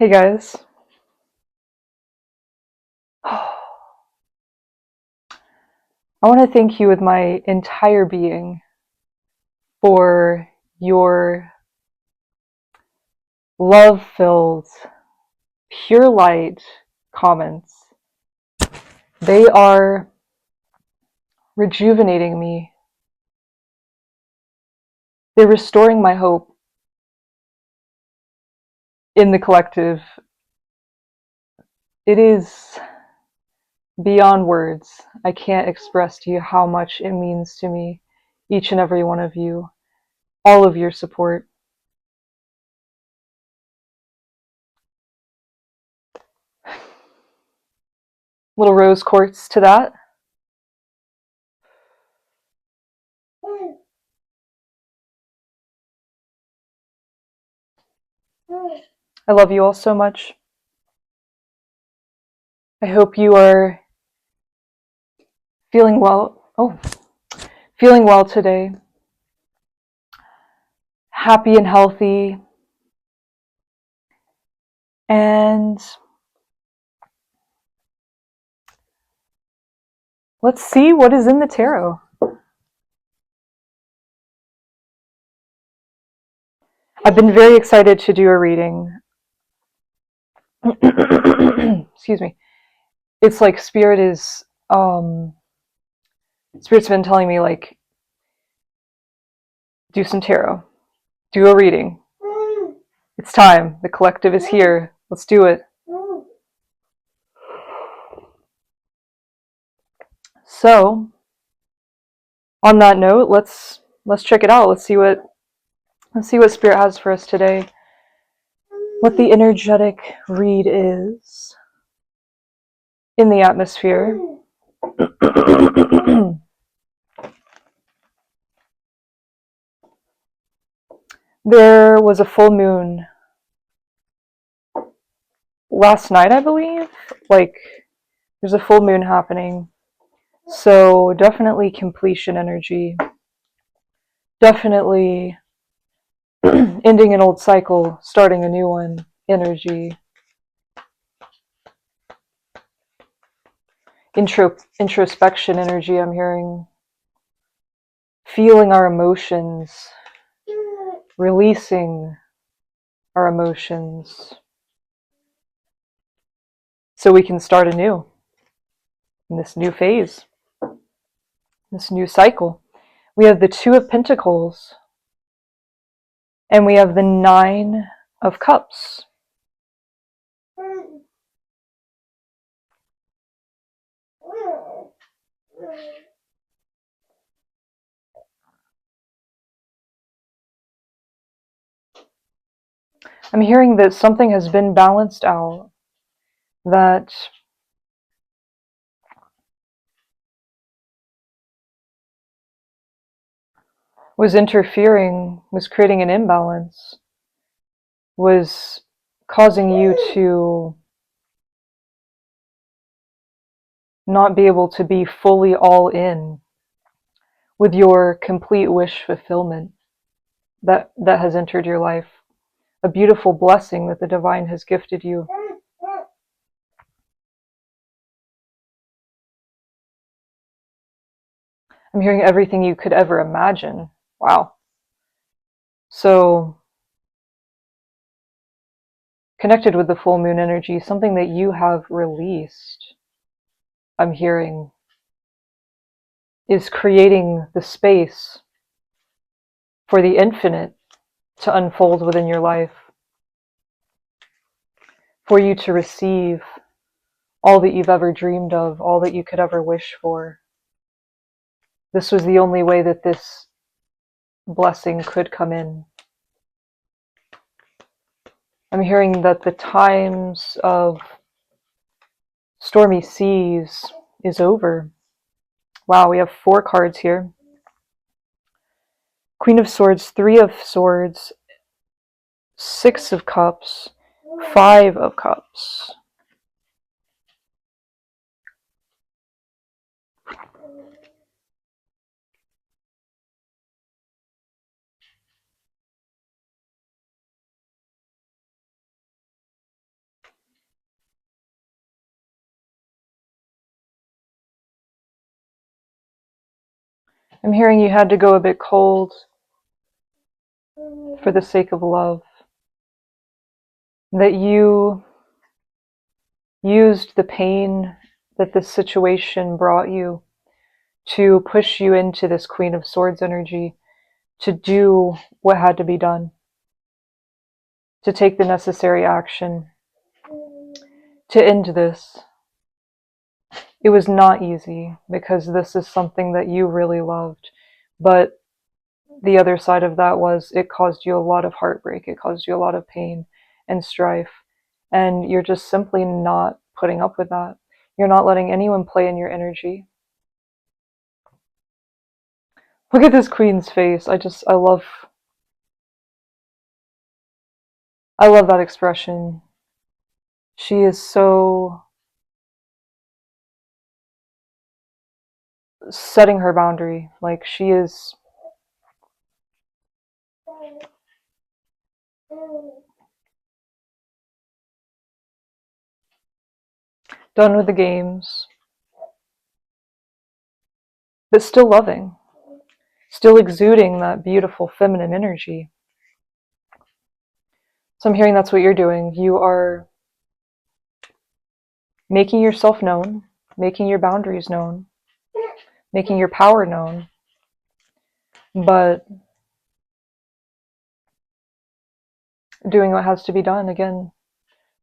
Hey guys. I want to thank you with my entire being for your love-filled, pure light comments. They are rejuvenating me. They're restoring my hope in the collective. It is beyond words. I can't express to you how much it means to me, each and every one of you, all of your support. Little rose quartz to that. I love you all so much. I hope you are feeling well. Feeling well today. Happy and healthy. And let's see what is in the tarot. I've been very excited to do a reading. Excuse me. It's like Spirit's been telling me, like, do some tarot. Do a reading. It's time. The collective is here. Let's do it. So, on that note, let's check it out. Let's see what Spirit has for us today. What the energetic read is in the atmosphere. There was a full moon last night, I believe. Like, there's a full moon happening. So definitely completion energy. Definitely ending an old cycle, starting a new one energy. Introspection energy, I'm hearing. Feeling our emotions. Releasing our emotions. So we can start anew in this new phase. This new cycle. We have the Two of Pentacles. And we have the Nine of Cups. I'm hearing that something has been balanced out, that was interfering, was creating an imbalance, was causing you to not be able to be fully all in with your complete wish fulfillment that has entered your life. A beautiful blessing that the divine has gifted you. I'm hearing everything you could ever imagine. Wow. So, connected with the full moon energy, something that you have released, I'm hearing, is creating the space for the infinite to unfold within your life, for you to receive all that you've ever dreamed of, all that you could ever wish for. This was the only way that this blessing could come in. I'm hearing that the times of stormy seas is over. Wow, we have 4 cards here. Queen of Swords, 3 of Swords, 6 of Cups, 5 of Cups. I'm hearing you had to go a bit cold for the sake of love. That you used the pain that this situation brought you to push you into this Queen of Swords energy, to do what had to be done, to take the necessary action, to end this. It was not easy because this is something that you really loved, but the other side of that was it caused you a lot of heartbreak, it caused you a lot of pain and strife, and you're just simply not putting up with that. You're not letting anyone play in your energy. Look at this queen's face. I love that expression. She is so setting her boundary. Like she is done with the games, but still loving, still exuding that beautiful feminine energy. So I'm hearing that's what you're doing. You are making yourself known, making your boundaries known, making your power known, but doing what has to be done. Again,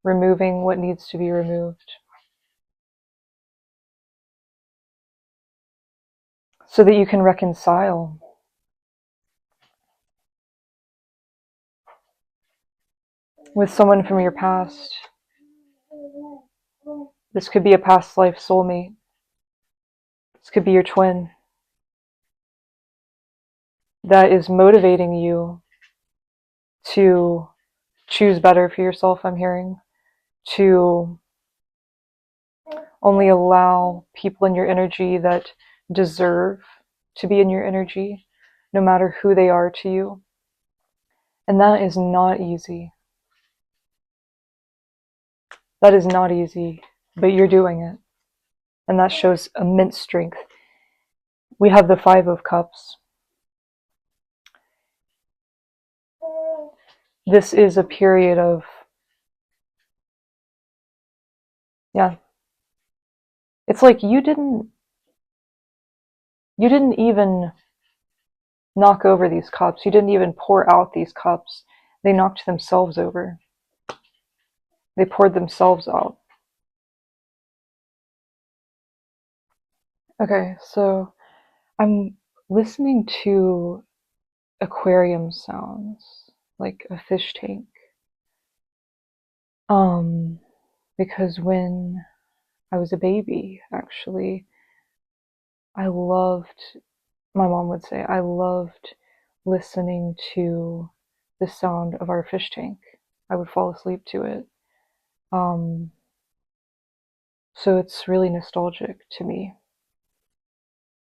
removing what needs to be removed, so that you can reconcile. With someone from your past. This could be a past life soulmate. This could be your twin that is motivating you to choose better for yourself, I'm hearing, to only allow people in your energy that deserve to be in your energy, no matter who they are to you. And that is not easy. That is not easy, but you're doing it. And that shows immense strength. We have the Five of Cups. This is a period of, yeah, it's like you didn't even knock over these cups. You didn't even pour out these cups. They knocked themselves over. They poured themselves out. Okay, so I'm listening to aquarium sounds, like a fish tank. Because when I was a baby, actually, I loved, my mom would say, I loved listening to the sound of our fish tank. I would fall asleep to it. So it's really nostalgic to me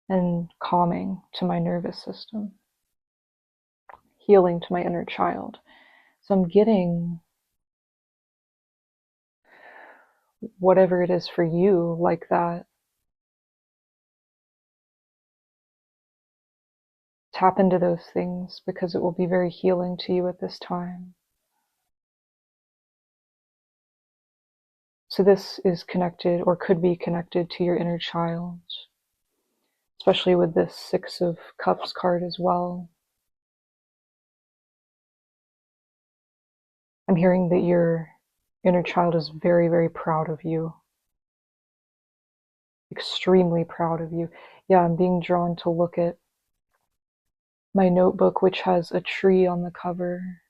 and calming to my nervous system, healing to my inner child. So I'm getting whatever it is for you like that. Tap into those things because it will be very healing to you at this time. So this is connected, or could be connected, to your inner child, especially with this Six of Cups card as well. I'm hearing that your inner child is very, very proud of you. Extremely proud of you. Yeah, I'm being drawn to look at my notebook, which has a tree on the cover.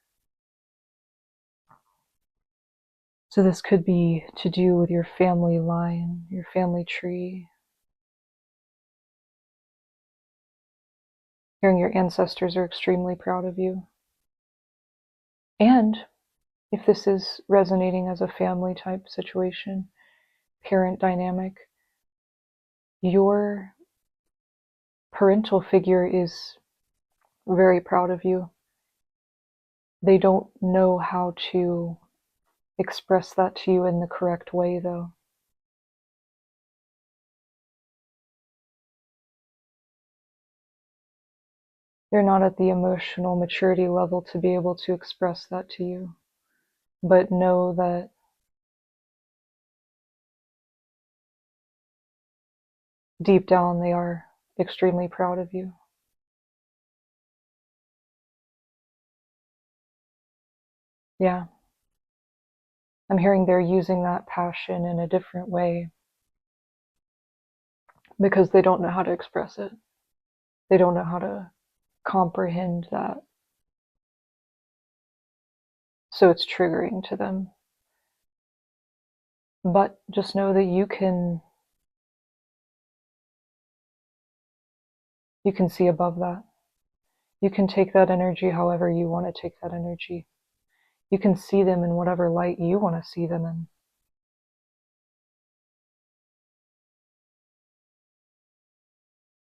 So this could be to do with your family line, your family tree. Hearing your ancestors are extremely proud of you. And if this is resonating as a family type situation, parent dynamic, your parental figure is very proud of you. They don't know how to express that to you in the correct way, though. They're not at the emotional maturity level to be able to express that to you. But know that deep down they are extremely proud of you. Yeah. I'm hearing they're using that passion in a different way because they don't know how to express it. They don't know how to comprehend that. So it's triggering to them. But just know that you can see above that. You can take that energy however you want to take that energy. You can see them in whatever light you want to see them in.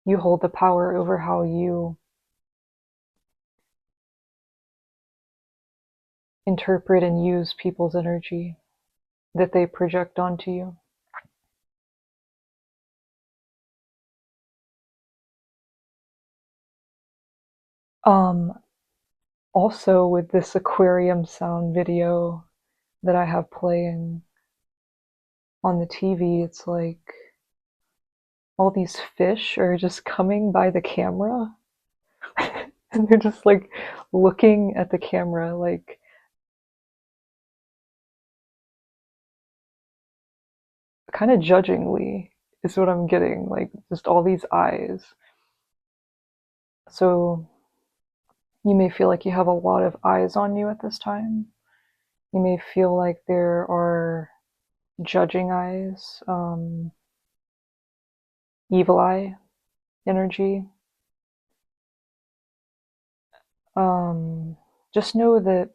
You hold the power over how you interpret and use people's energy that they project onto you. Also with this aquarium sound video that I have playing on the TV, it's like all these fish are just coming by the camera and they're just like looking at the camera like kind of judgingly is what I'm getting, like just all these eyes. So you may feel like you have a lot of eyes on you at this time. You may feel like there are judging eyes, evil eye energy. Just know that,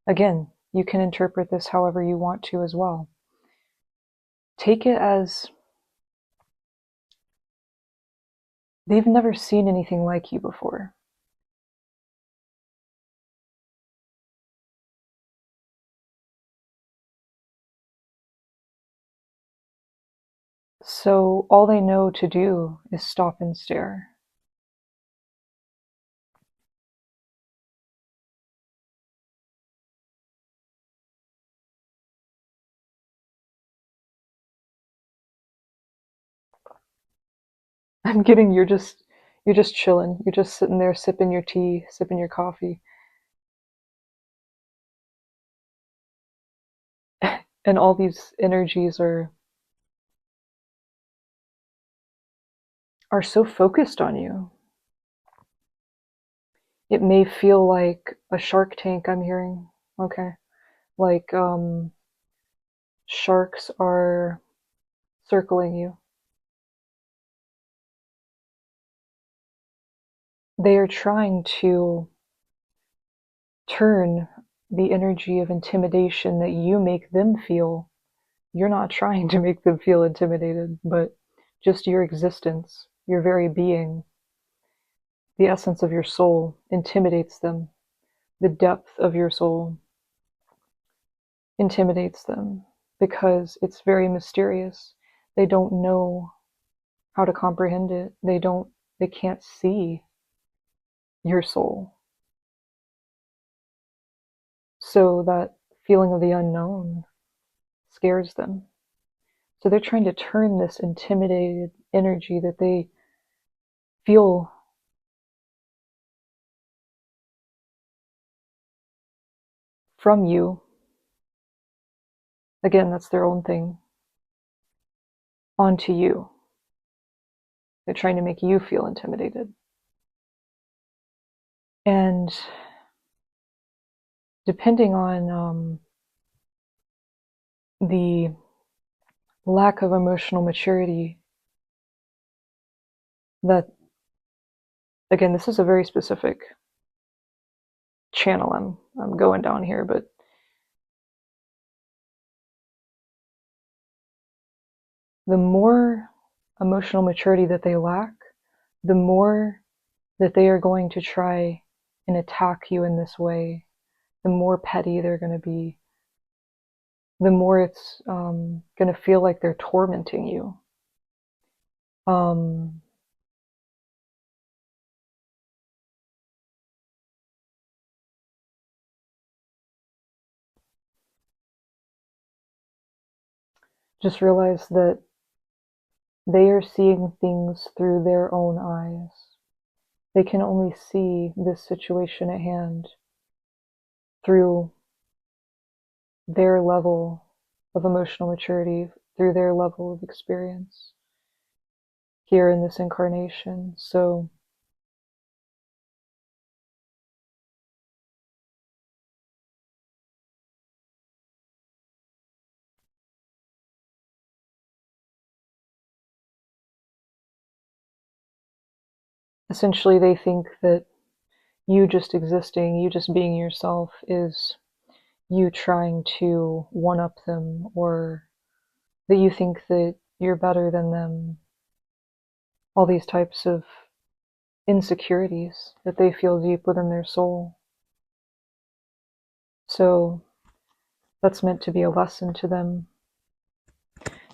again, you can interpret this however you want to as well. Take it as they've never seen anything like you before. So all they know to do is stop and stare. I'm getting you're just chilling. You're just sitting there sipping your tea, sipping your coffee. And all these energies are so focused on you. It may feel like a Shark Tank I'm hearing. Okay. Like sharks are circling you. They are trying to turn the energy of intimidation that you make them feel. You're not trying to make them feel intimidated, but just your existence, your very being, the essence of your soul intimidates them. The depth of your soul intimidates them because it's very mysterious. They don't know how to comprehend it. They can't see your soul. So that feeling of the unknown scares them. So they're trying to turn this intimidated energy that they feel from you. Again, that's their own thing. Onto you. They're trying to make you feel intimidated. And depending on the lack of emotional maturity that, again, this is a very specific channel I'm going down here, but the more emotional maturity that they lack, the more that they are going to try and attack you in this way, the more petty they're going to be, the more it's going to feel like they're tormenting you. Just realize that they are seeing things through their own eyes. They can only see this situation at hand through their level of emotional maturity, through their level of experience here in this incarnation. So essentially they think that you just existing, you just being yourself is you trying to one-up them, or that you think that you're better than them. All these types of insecurities that they feel deep within their soul. So that's meant to be a lesson to them,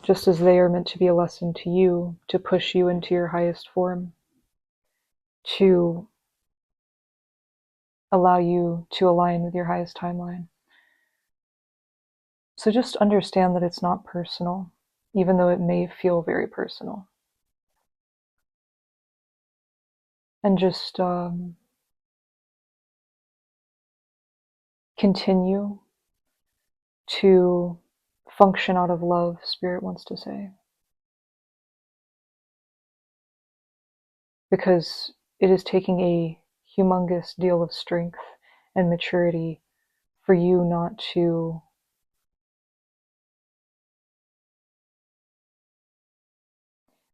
just as they are meant to be a lesson to you, to push you into your highest form, to allow you to align with your highest timeline. So just understand that it's not personal, even though it may feel very personal. And just continue to function out of love, Spirit wants to say. Because it is taking a humongous deal of strength and maturity for you not to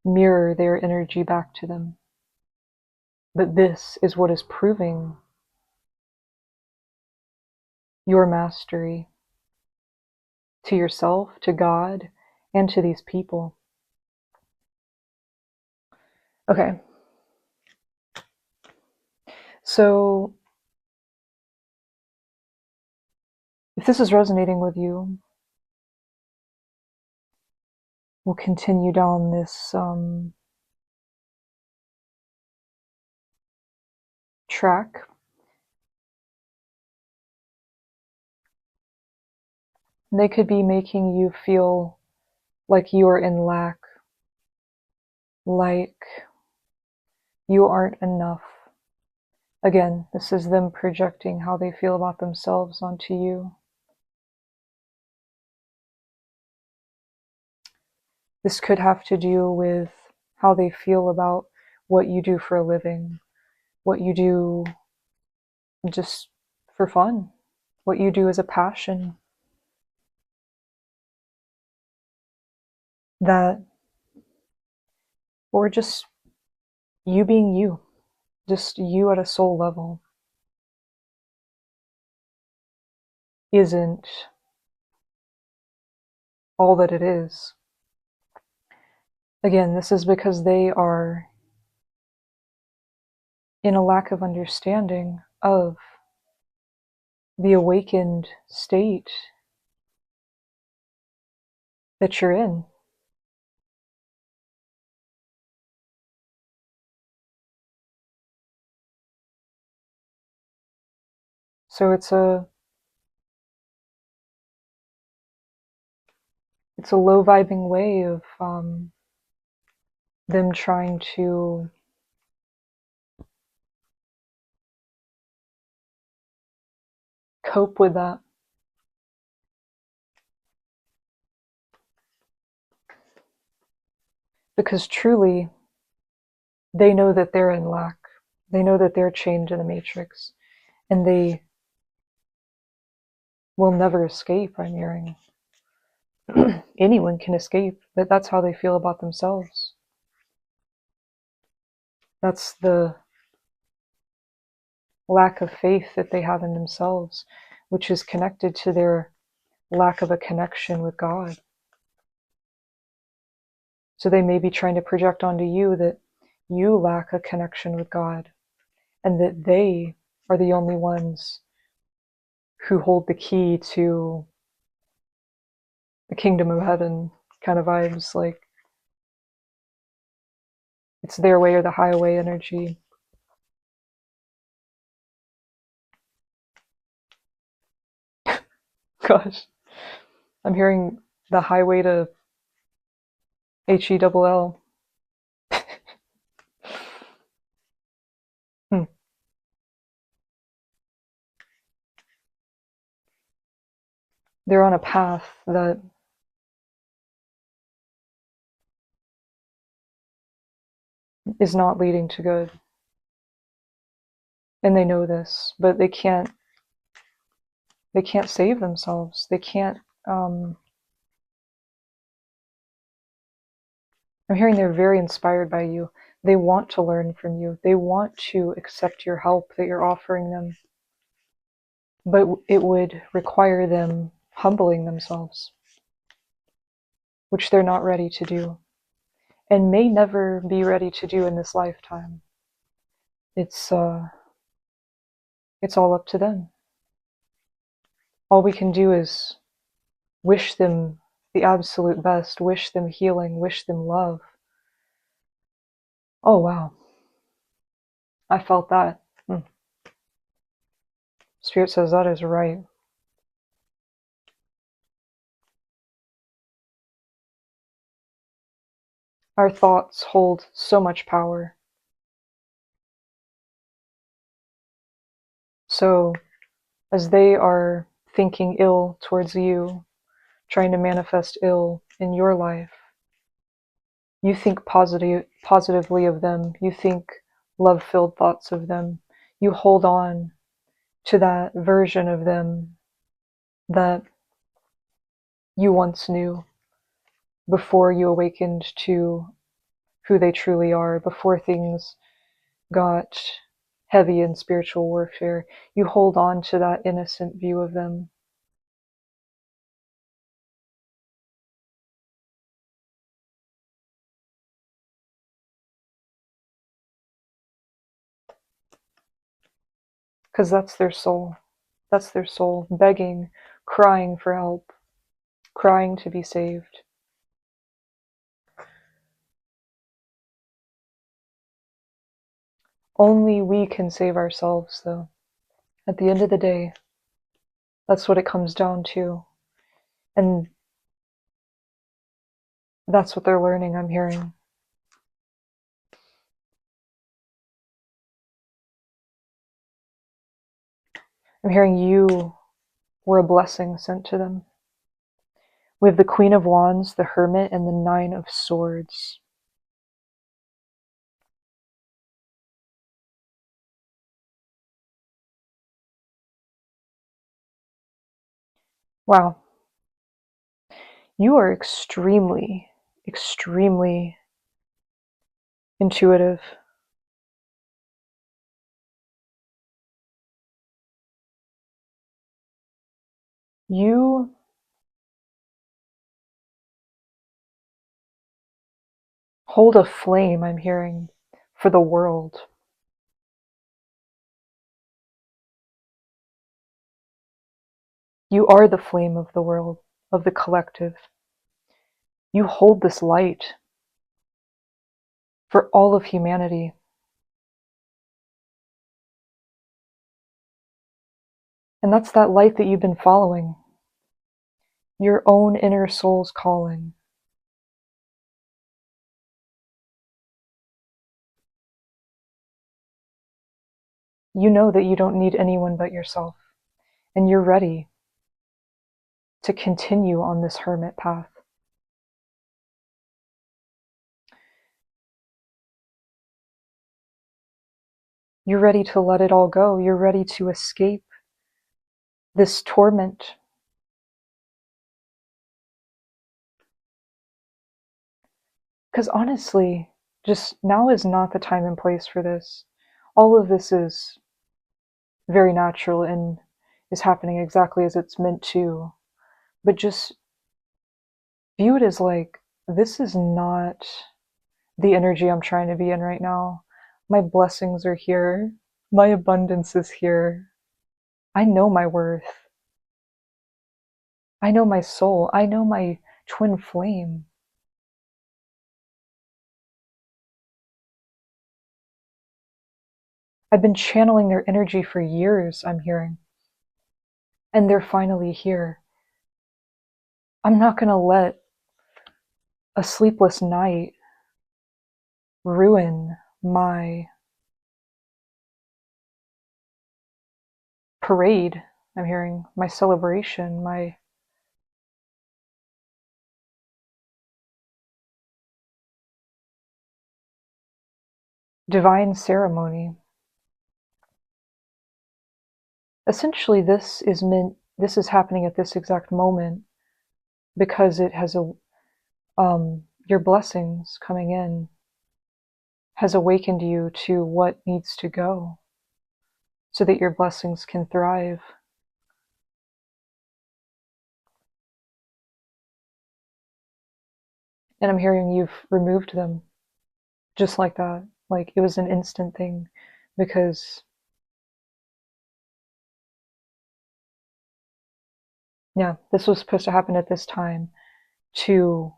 mirror their energy back to them. But this is what is proving your mastery to yourself, to God, and to these people. Okay. So if this is resonating with you, we'll continue down this track. They could be making you feel like you are in lack, like you aren't enough. Again, this is them projecting how they feel about themselves onto you. This could have to do with how they feel about what you do for a living, what you do just for fun, what you do as a passion. That, or just you being you, just you at a soul level, isn't all that it is. Again, this is because they are in a lack of understanding of the awakened state that you're in. So it's a low vibing way of them trying to cope with that. Because truly, they know that they're in lack. They know that they're chained to the matrix, and they will never escape, I'm hearing. Anyone can escape, but that's how they feel about themselves. That's the lack of faith that they have in themselves, which is connected to their lack of a connection with God. So they may be trying to project onto you that you lack a connection with God, and that they are the only ones who hold the key to the kingdom of heaven kind of vibes. Like it's their way or the highway energy. Gosh, I'm hearing the highway to H-E-double-L. They're on a path that is not leading to good. And they know this, but they can't save themselves. They can't, I'm hearing they're very inspired by you. They want to learn from you. They want to accept your help that you're offering them. But it would require them humbling themselves, which they're not ready to do, and may never be ready to do in this lifetime. It's all up to them. All we can do is wish them the absolute best, wish them healing, wish them love. Oh wow, I felt that. Spirit says that is right. Our thoughts hold so much power. So as they are thinking ill towards you, trying to manifest ill in your life, you think positively of them. You think love-filled thoughts of them. You hold on to that version of them that you once knew before you awakened to who they truly are, before things got heavy in spiritual warfare. You hold on to that innocent view of them. Because that's their soul. That's their soul, begging, crying for help, crying to be saved. Only we can save ourselves, though. At the end of the day, that's what it comes down to. And that's what they're learning, I'm hearing. I'm hearing you were a blessing sent to them. We have the Queen of Wands, the Hermit, and the Nine of Swords. Wow. You are extremely, extremely intuitive. You hold a flame, I'm hearing, for the world. You are the flame of the world, of the collective. You hold this light for all of humanity. And that's that light that you've been following. Your own inner soul's calling. You know that you don't need anyone but yourself, and you're ready to continue on this hermit path. You're ready to let it all go. You're ready to escape this torment. Because honestly, just now is not the time and place for this. All of this is very natural and is happening exactly as it's meant to. But just view it as like, this is not the energy I'm trying to be in right now. My blessings are here. My abundance is here. I know my worth. I know my soul. I know my twin flame. I've been channeling their energy for years, I'm hearing. And they're finally here. I'm not going to let a sleepless night ruin my parade. I'm hearing my celebration, my divine ceremony. Essentially, this is happening at this exact moment because it has your blessings coming in has awakened you to what needs to go so that your blessings can thrive. And I'm hearing you've removed them just like that. Like it was an instant thing because, yeah, this was supposed to happen at this time so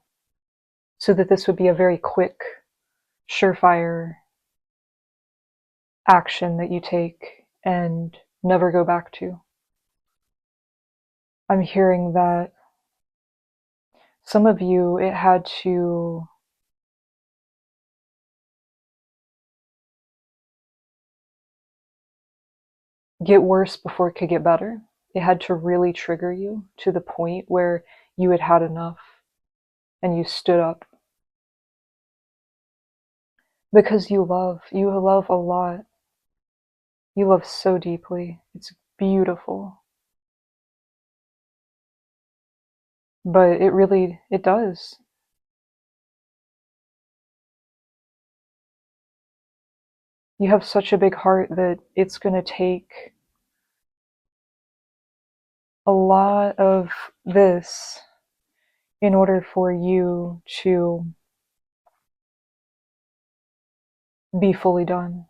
that this would be a very quick, surefire action that you take and never go back to. I'm hearing that some of you, it had to get worse before it could get better. It had to really trigger you to the point where you had had enough and you stood up. Because you love a lot. You love so deeply. It's beautiful. But it does. You have such a big heart that it's going to take a lot of this in order for you to be fully done.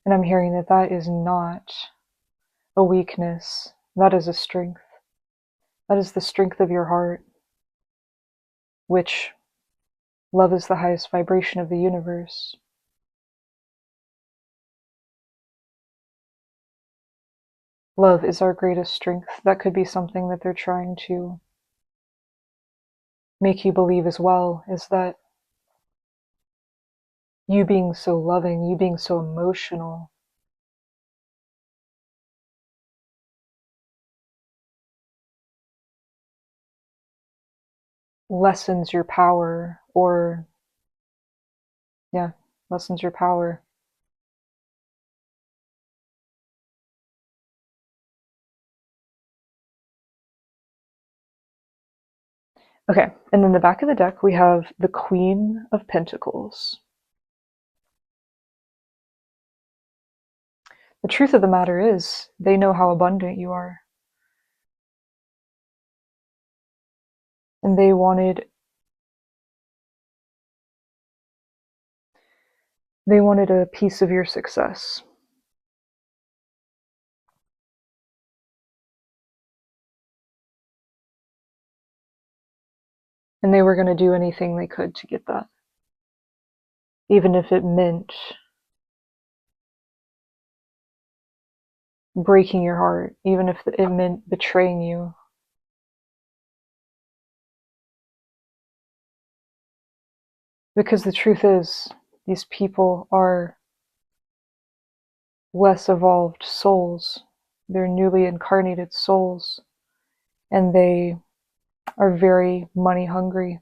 And I'm hearing that that is not a weakness. That is a strength. That is the strength of your heart, which love is the highest vibration of the universe. Love is our greatest strength. That could be something that they're trying to make you believe as well, is that you being so loving, you being so emotional, lessens your power, or, yeah, lessens your power. Okay, and then the back of the deck, we have the Queen of Pentacles. The truth of the matter is, they know how abundant you are. And they wanted a piece of your success. And they were going to do anything they could to get that. Even if it meant breaking your heart, even if it meant betraying you. Because the truth is, these people are less evolved souls. They're newly incarnated souls. And they are very money hungry.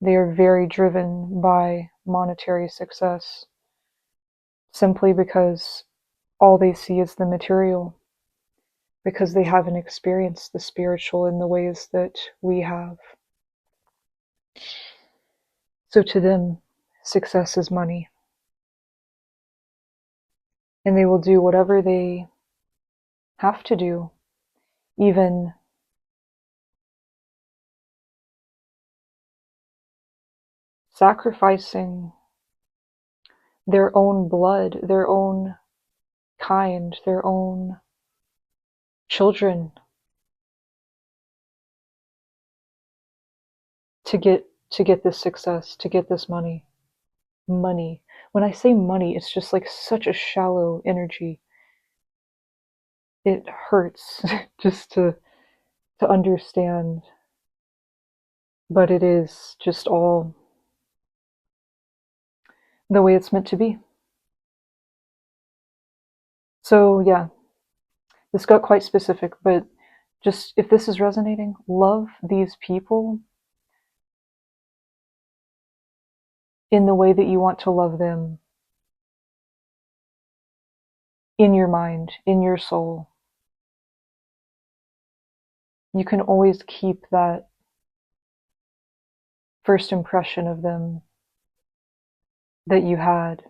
They are very driven by monetary success, simply because all they see is the material, because they haven't experienced the spiritual in the ways that we have. So to them, success is money. And they will do whatever they have to do, even sacrificing their own blood, their own kind, their own children to get this success, to get this money. Money. When I say money, it's just like such a shallow energy. it hurts just to understand, but it is just all the way it's meant to be. So yeah, this got quite specific, but just if this is resonating, love these people in the way that you want to love them, in your mind, in your soul. You can always keep that first impression of them that you had,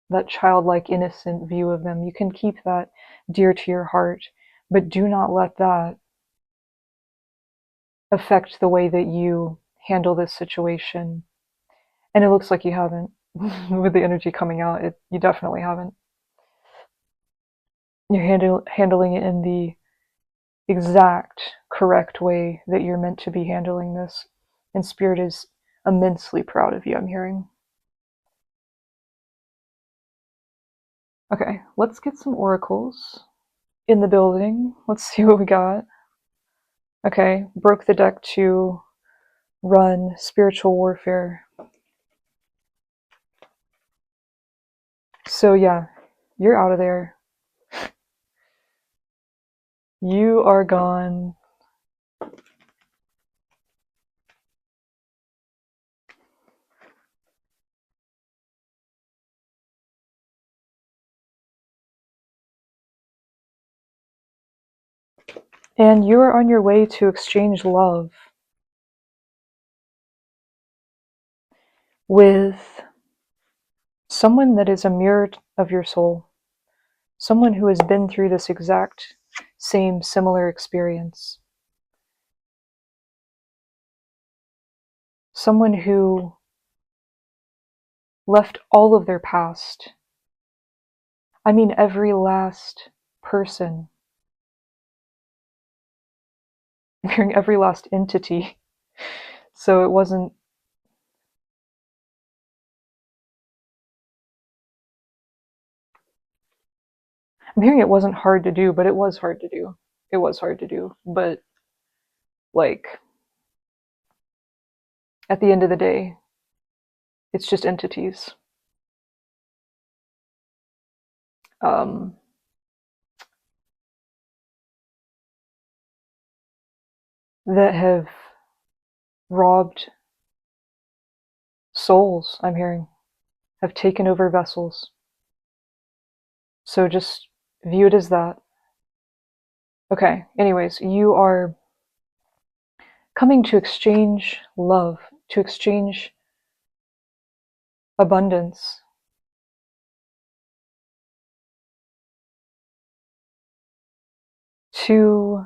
that childlike, innocent view of them. You can keep that dear to your heart, but do not let that affect the way that you handle this situation. And it looks like you haven't. With the energy coming out, you definitely haven't. You're handling it in the exact correct way that you're meant to be handling this. And Spirit is immensely proud of you, I'm hearing. Okay, let's get some oracles in the building. Let's see what we got. Okay, broke the deck to run spiritual warfare. So yeah, you're out of there. You are gone. And you are on your way to exchange love with someone that is a mirror of your soul. Someone who has been through this exact same similar experience. Someone who left all of their past. I mean, every last person. I'm hearing every last entity. So it wasn't. I'm hearing it wasn't hard to do, but it was hard to do. It was hard to do. But, like, at the end of the day, it's just entities. That have robbed souls, I'm hearing, have taken over vessels. So just view it as that. Okay, anyways, you are coming to exchange love, to exchange abundance. To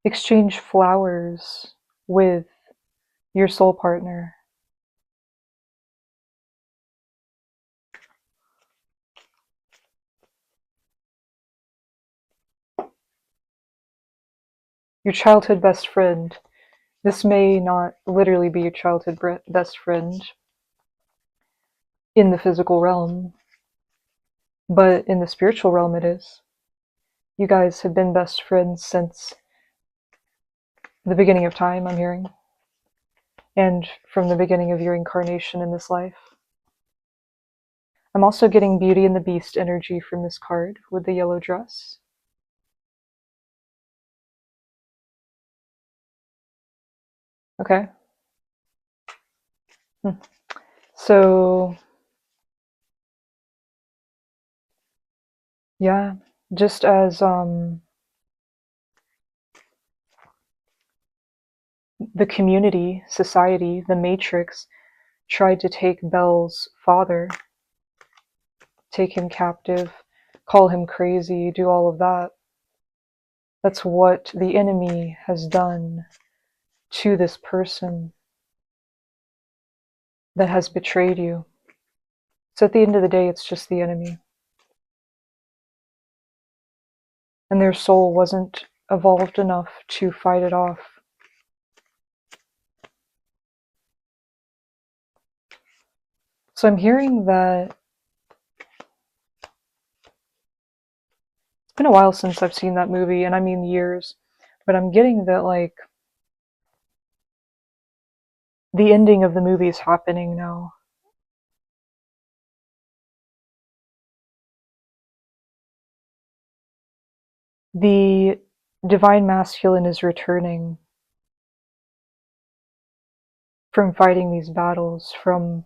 exchange flowers with your soul partner. Your childhood best friend. This may not literally be your childhood best friend in the physical realm, but in the spiritual realm it is. You guys have been best friends since the beginning of time, I'm hearing. And from the beginning of your incarnation in this life. I'm also getting Beauty and the Beast energy from this card with the yellow dress. Okay. So, yeah, just as the community, society, the Matrix tried to take Belle's father, take him captive, call him crazy, do all of that. That's what the enemy has done to this person that has betrayed you. So at the end of the day, it's just the enemy. And their soul wasn't evolved enough to fight it off. So I'm hearing that it's been a while since I've seen that movie, and I mean years, but I'm getting that, like, the ending of the movie is happening now. The divine masculine is returning from fighting these battles, from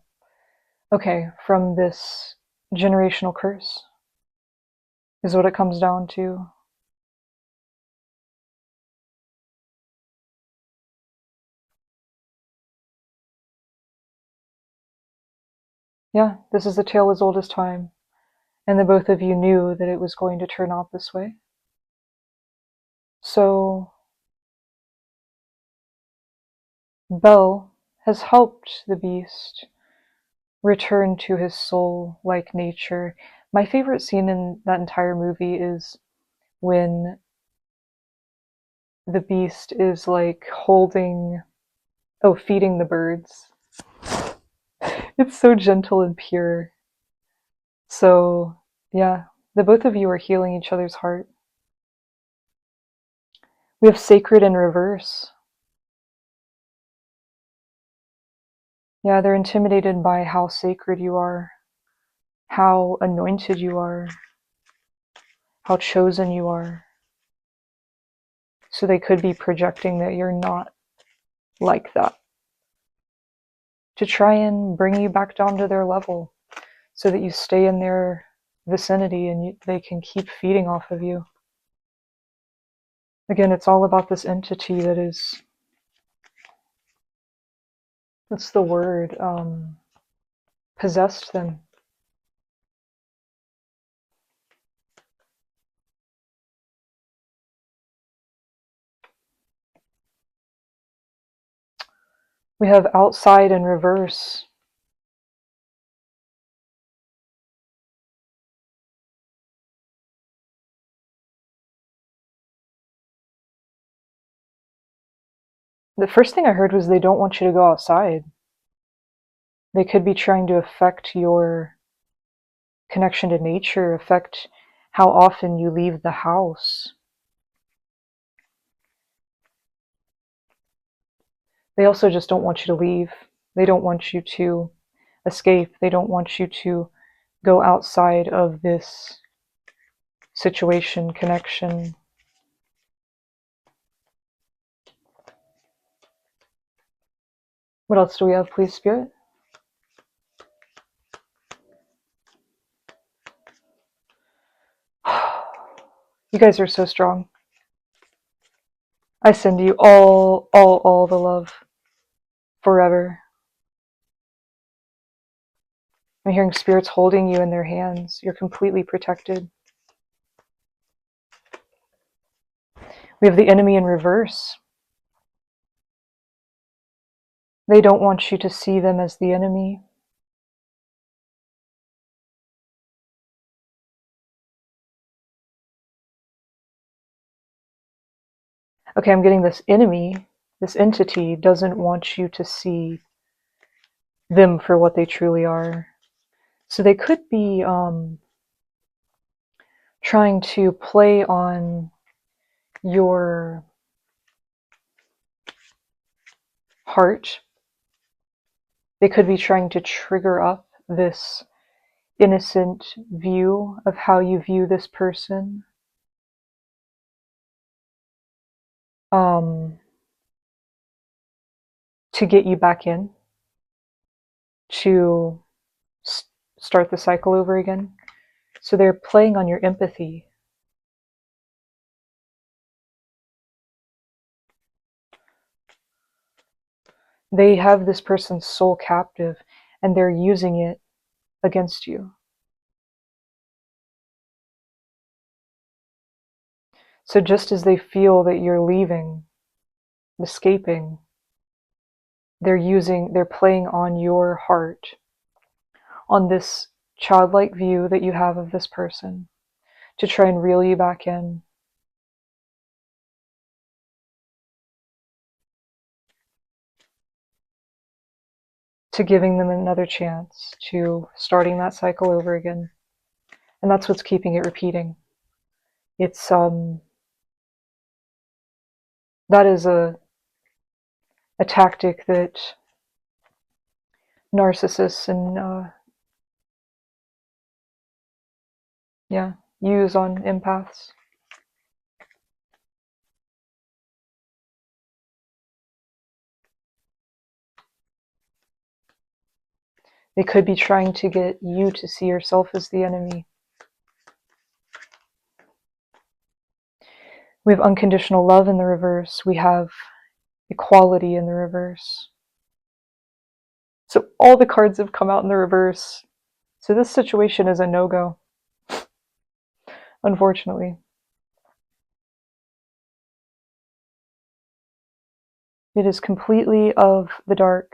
this generational curse, is what it comes down to. Yeah, this is a tale as old as time, and the both of you knew that it was going to turn out this way. So Bel has helped the beast return to his soul-like nature. My favorite scene in that entire movie is when the beast is like feeding the birds. It's so gentle and pure. So, yeah, the both of you are healing each other's heart. We have sacred in reverse. Yeah, they're intimidated by how sacred you are, how anointed you are, how chosen you are. So they could be projecting that you're not like that, to try and bring you back down to their level so that you stay in their vicinity and they can keep feeding off of you. Again, it's all about this entity that is, what's the word, possessed them. We have outside in reverse. The first thing I heard was they don't want you to go outside. They could be trying to affect your connection to nature, affect how often you leave the house. They also just don't want you to leave. They don't want you to escape. They don't want you to go outside of this situation, connection. What else do we have, please, Spirit? You guys are so strong. I send you all the love forever. I'm hearing spirits holding you in their hands. You're completely protected. We have the enemy in reverse. They don't want you to see them as the enemy. Okay, I'm getting this enemy, this entity doesn't want you to see them for what they truly are. So they could be trying to play on your heart. They could be trying to trigger up this innocent view of how you view this person. To get you back in, to start the cycle over again. So they're playing on your empathy. They have this person's soul captive and they're using it against you. So just as they feel that you're leaving, escaping, they're playing on your heart, on this childlike view that you have of this person, to try and reel you back in. to giving them another chance, to starting that cycle over again. And that's what's keeping it repeating. It's that is a tactic that narcissists and use on empaths. They could be trying to get you to see yourself as the enemy. We have unconditional love in the reverse. We have equality in the reverse. So all the cards have come out in the reverse. So this situation is a no-go, unfortunately. It is completely of the dark.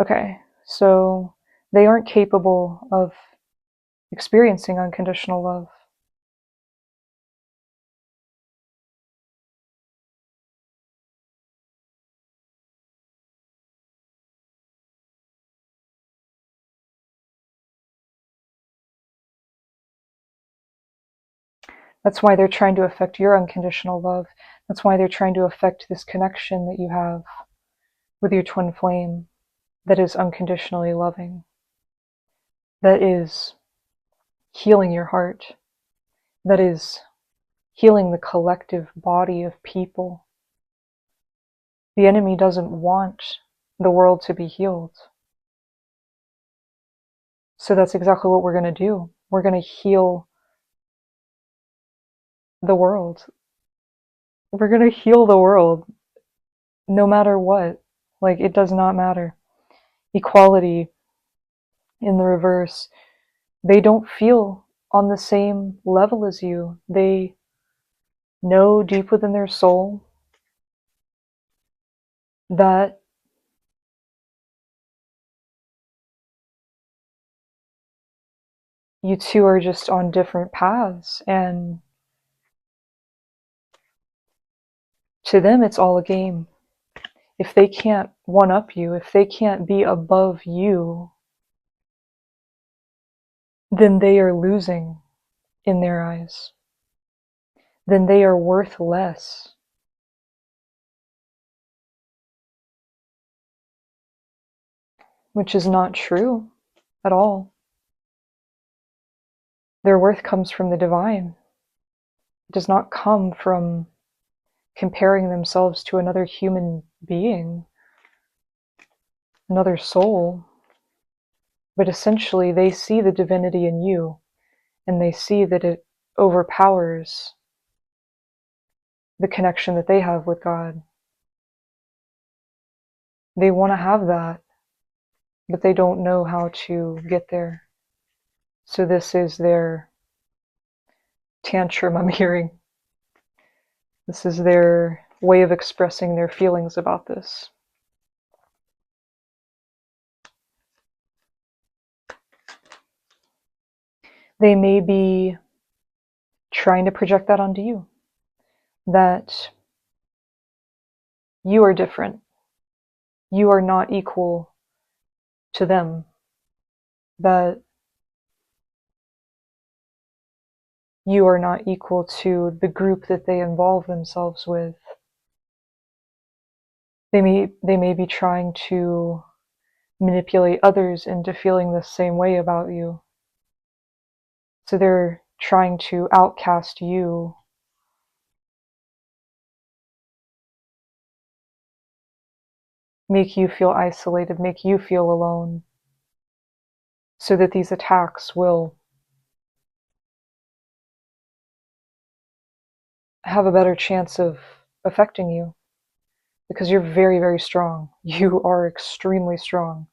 Okay, so they aren't capable of experiencing unconditional love. That's why they're trying to affect your unconditional love. That's why they're trying to affect this connection that you have with your twin flame that is unconditionally loving, that is healing your heart, that is healing the collective body of people. The enemy doesn't want the world to be healed. So that's exactly what we're going to do. We're going to heal the world. We're going to heal the world no matter what. Like, it does not matter. Equality in the reverse. They don't feel on the same level as you. They know deep within their soul that you two are just on different paths, and to them it's all a game. If they can't one-up you, if they can't be above you, then they are losing in their eyes. Then they are worth less. Which is not true at all. Their worth comes from the divine. It does not come from comparing themselves to another human being, another soul. But essentially, they see the divinity in you, and they see that it overpowers the connection that they have with God. They want to have that, but they don't know how to get there. So this is their tantrum I'm hearing. This is their way of expressing their feelings about this. They may be trying to project that onto you, that you are different. You are not equal to them, that you are not equal to the group that they involve themselves with. They may be trying to manipulate others into feeling the same way about you. So they're trying to outcast you, make you feel isolated, make you feel alone, so that these attacks will have a better chance of affecting you, because you're very, very strong. You are extremely strong.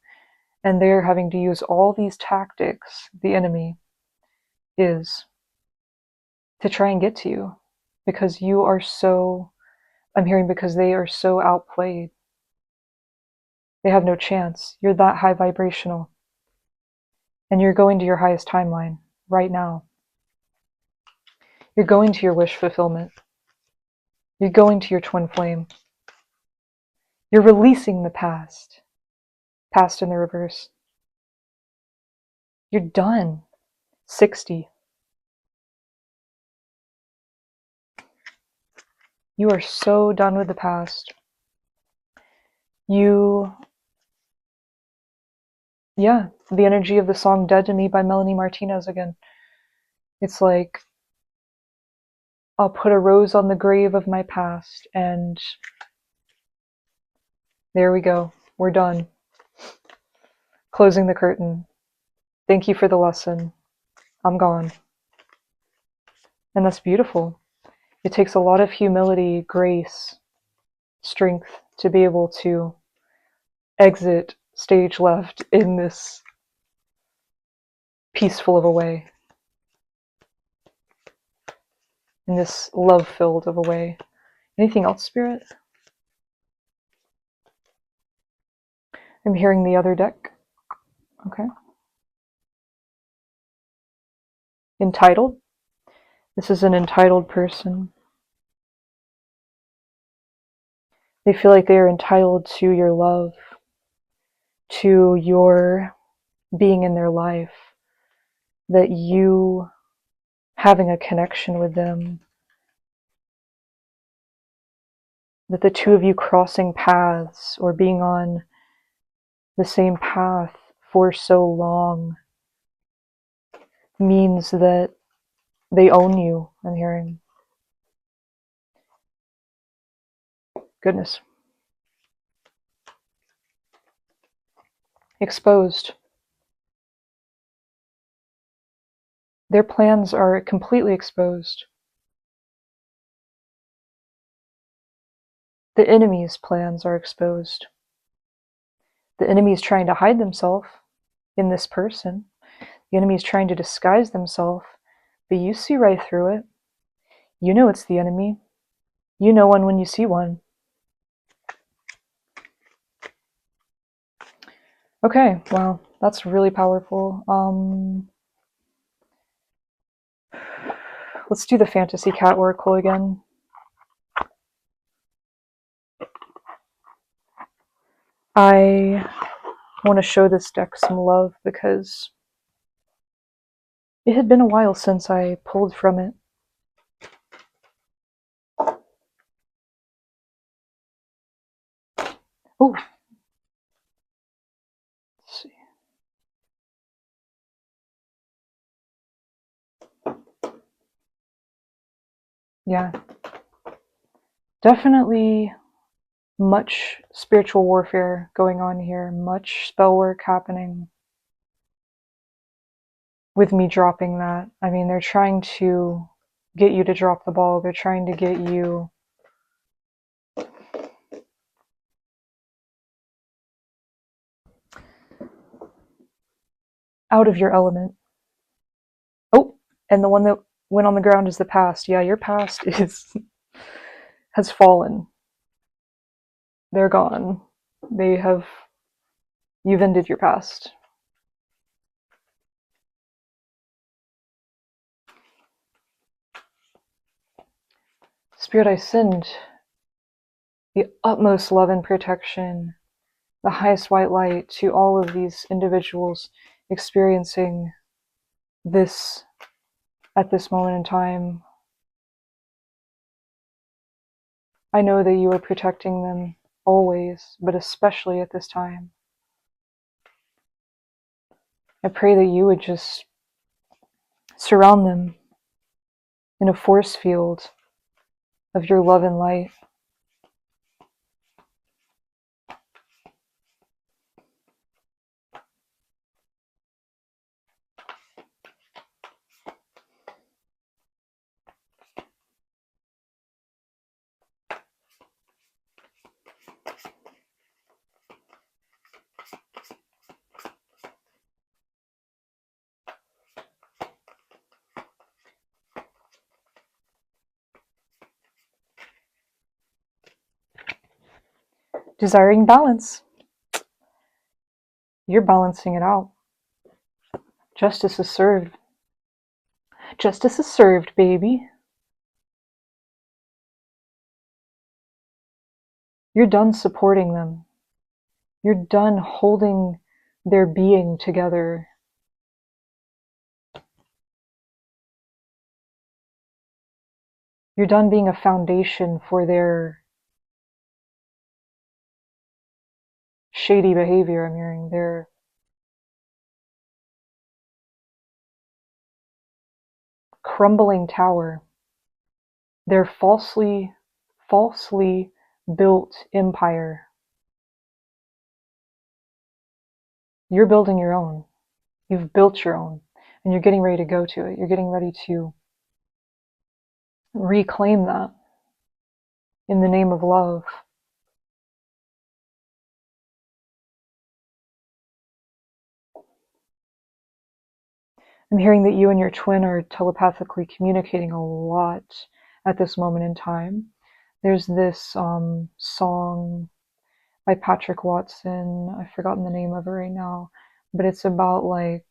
And they're having to use all these tactics, the enemy is, to try and get to you, because you are so, I'm hearing, because they are so outplayed. They have no chance. You're that high vibrational. And you're going to your highest timeline right now. You're going to your wish fulfillment. You're going to your twin flame. You're releasing the past. past in the reverse. You're done. 60. You are so done with the past. Yeah, the energy of the song Dead to Me by Melanie Martinez again. It's like, I'll put a rose on the grave of my past, and there we go. We're done. Closing the curtain. Thank you for the lesson. I'm gone. And that's beautiful. It takes a lot of humility, grace, strength to be able to exit stage left in this peaceful of a way, in this love-filled of a way. Anything else, Spirit? I'm hearing the other deck. Okay. Entitled. This is an entitled person. They feel like they are entitled to your love, to your being in their life, that you having a connection with them, that the two of you crossing paths or being on the same path for so long means that they own you, I'm hearing. Goodness. Exposed. Their plans are completely exposed. The enemy's plans are exposed. The enemy is trying to hide themselves in this person. The enemy is trying to disguise themselves, but you see right through it. You know it's the enemy. You know one when you see one. Okay, wow, that's really powerful. Let's do the fantasy cat oracle again. I want to show this deck some love because it had been a while since I pulled from it. Oh, let's see. Yeah, definitely much spiritual warfare going on here, much spell work happening with me dropping that. I mean, they're trying to get you to drop the ball. They're trying to get you out of your element. Oh, and the one that went on the ground is the past. Yeah, your past has fallen. They're gone. You've ended your past. Spirit, I send the utmost love and protection, the highest white light to all of these individuals experiencing this at this moment in time. I know that you are protecting them always, but especially at this time. I pray that you would just surround them in a force field of your love and light. Desiring balance. You're balancing it out. Justice is served. Justice is served, baby. You're done supporting them. You're done holding their being together. You're done being a foundation for their shady behavior, I'm hearing, their crumbling tower, their falsely built empire. You're building your own. You've built your own, and you're getting ready to go to it. You're getting ready to reclaim that in the name of love. I'm hearing that you and your twin are telepathically communicating a lot at this moment in time. There's this song by Patrick Watson. I've forgotten the name of it right now, but it's about like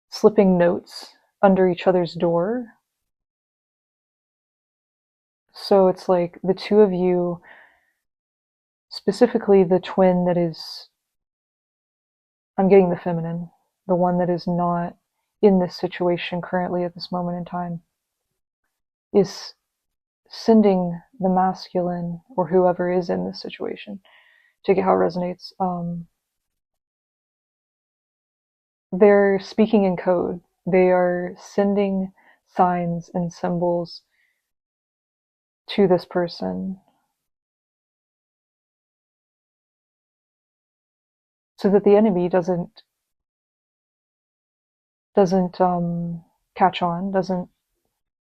slipping notes under each other's door. So it's like the two of you, specifically the twin that is, I'm getting the feminine, the one that is not in this situation currently at this moment in time, is sending the masculine or whoever is in this situation, to get how it resonates. They're speaking in code. They are sending signs and symbols to this person so that the enemy doesn't catch on, doesn't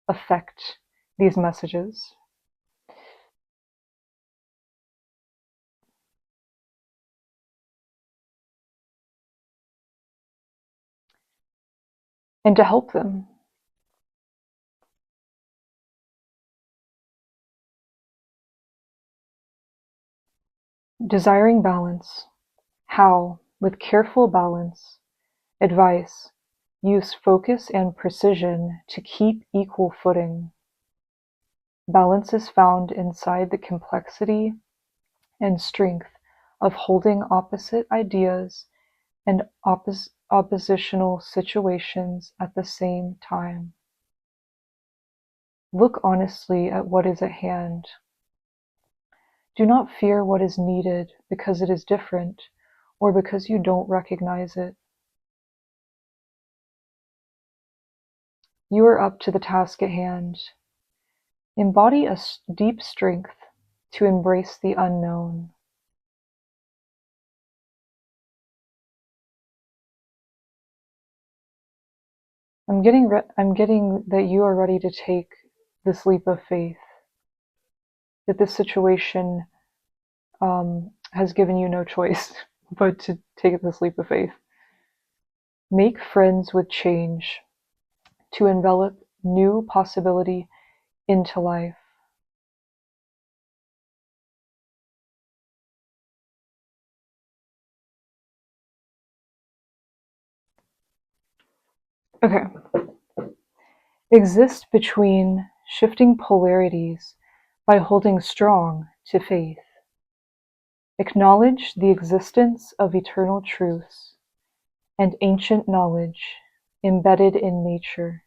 affect these messages. And to help them. Desiring balance. How, with careful balance, advice, use focus and precision to keep equal footing. Balance is found inside the complexity and strength of holding opposite ideas and oppositional situations at the same time. Look honestly at what is at hand. Do not fear what is needed because it is different or because you don't recognize it. You are up to the task at hand. Embody a deep strength to embrace the unknown. I'm getting that you are ready to take this leap of faith, that this situation has given you no choice but to take this leap of faith. Make friends with change to envelop new possibility into life. Okay. Exist between shifting polarities by holding strong to faith. Acknowledge the existence of eternal truths and ancient knowledge embedded in nature.